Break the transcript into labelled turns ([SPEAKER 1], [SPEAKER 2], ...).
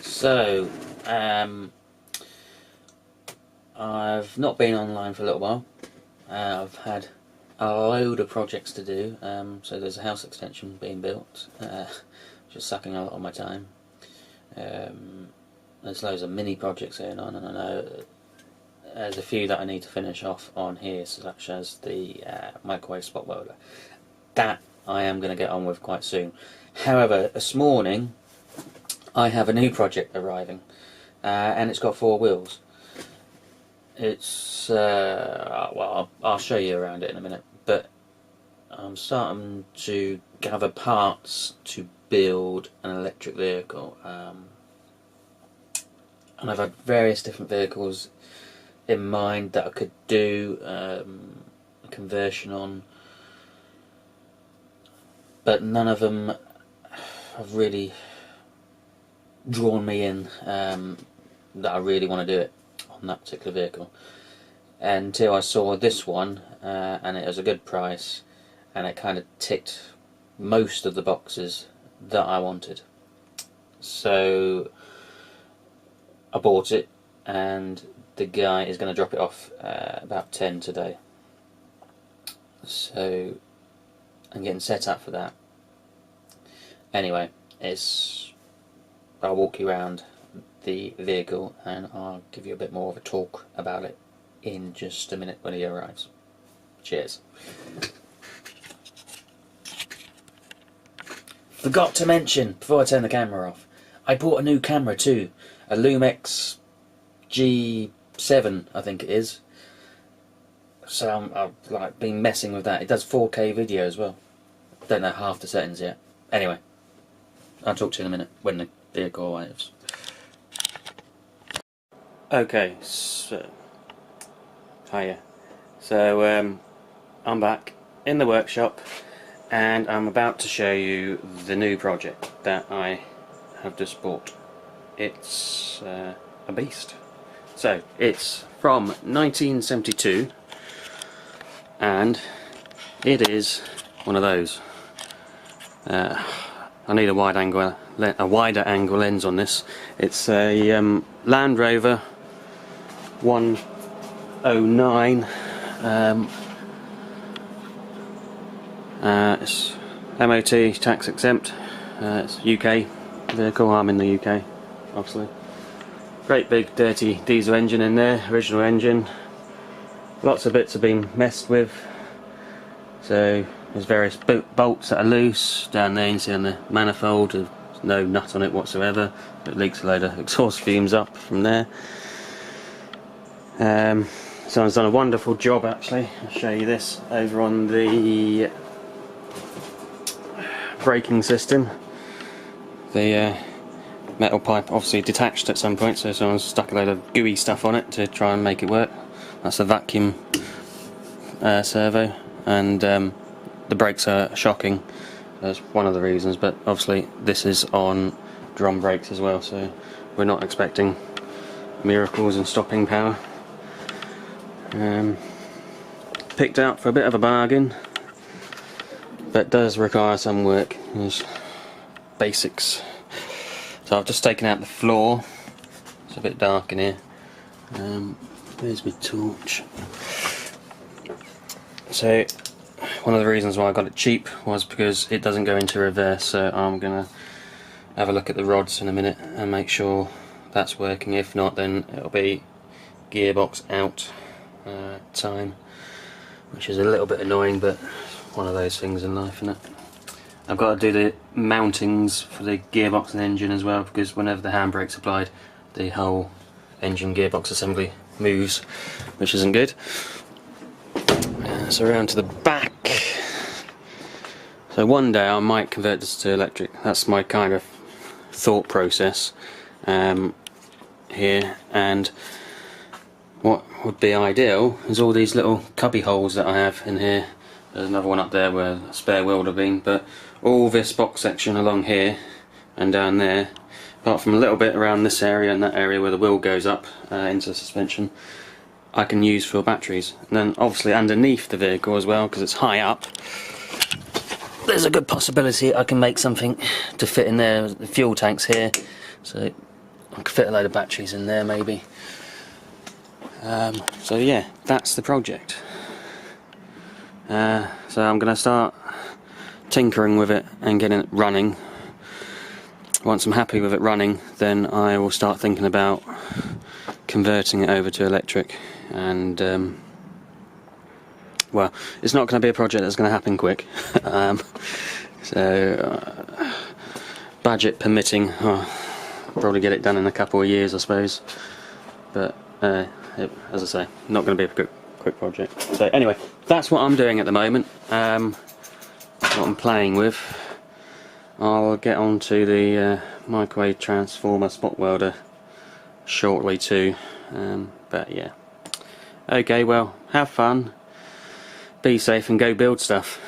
[SPEAKER 1] So, I've not been online for a little while. I've had a load of projects to do. So there's a house extension being built, which is sucking a lot of my time. There's loads of mini projects going on, and I know there's a few that I need to finish off on here, such as the microwave spot welder. That I am going to get on with quite soon. However, this morning I have a new project arriving, and it's got 4 wheels. It's well, I'll show you around it in a minute, but I'm starting to gather parts to build an electric vehicle, and I've had various different vehicles in mind that I could do a conversion on, but none of them have really drawn me in that I really want to do it on that particular vehicle until I saw this one, and it was a good price and it kind of ticked most of the boxes that I wanted. So I bought it, and the guy is going to drop it off about 10 today. So I'm getting set up for that. Anyway, I'll walk you around the vehicle and I'll give you a bit more of a talk about it in just a minute when he arrives. Cheers. Forgot to mention, before I turn the camera off, I bought a new camera too. A Lumix G7, I think it is. So I've like been messing with that. It does 4K video as well. Don't know half the settings yet. Anyway, I'll talk to you in a minute when the vehicle arrives. Okay, so hiya. So I'm back in the workshop, and I'm about to show you the new project that I have just bought. It's a beast. So it's from 1972, and it is one of those. I need a wider angle lens on this. It's a Land Rover 109. It's MOT tax exempt. It's UK vehicle. I'm in the UK, obviously. Great big dirty diesel engine in there, original engine. Lots of bits have been messed with. So there's various bolts that are loose down there. You can see on the manifold, there's no nut on it whatsoever. It leaks a load of exhaust fumes up from there. Someone's done a wonderful job actually. I'll show you this over on the braking system. The metal pipe obviously detached at some point, so someone's stuck a load of gooey stuff on it to try and make it work. That's a vacuum servo, and the brakes are shocking. That's one of the reasons, but obviously this is on drum brakes as well, so we're not expecting miracles in stopping power. Picked out for a bit of a bargain, but does require some work. There's basics. So I've just taken out the floor. It's a bit dark in here. Where's my torch? So one of the reasons why I got it cheap was because it doesn't go into reverse, so I'm gonna have a look at the rods in a minute and make sure that's working. If not, then it'll be gearbox out time, which is a little bit annoying, but one of those things in life, isn't it? I've got to do the mountings for the gearbox and engine as well, because whenever the handbrake's applied, the whole engine gearbox assembly moves, which isn't good. So around to the back. So one day I might convert this to electric. That's my kind of thought process here. And what would be ideal is all these little cubby holes that I have in here. There's another one up there where a spare wheel would have been, but all this box section along here and down there, apart from a little bit around this area and that area where the wheel goes up into the suspension, I can use for batteries. And then obviously underneath the vehicle as well, because it's high up, there's a good possibility I can make something to fit in there. The fuel tank's here, so I could fit a load of batteries in there maybe. So yeah, that's the project. So I'm going to start tinkering with it and getting it running. Once I'm happy with it running, then I will start thinking about converting it over to electric. And well, it's not going to be a project that's going to happen quick. Budget permitting, I'll probably get it done in a couple of years, I suppose. But as I say, not going to be a quick project. So anyway, that's what I'm doing at the moment. What I'm playing with. I'll get on to the microwave transformer spot welder shortly too. But yeah. Okay, well, have fun, be safe and go build stuff.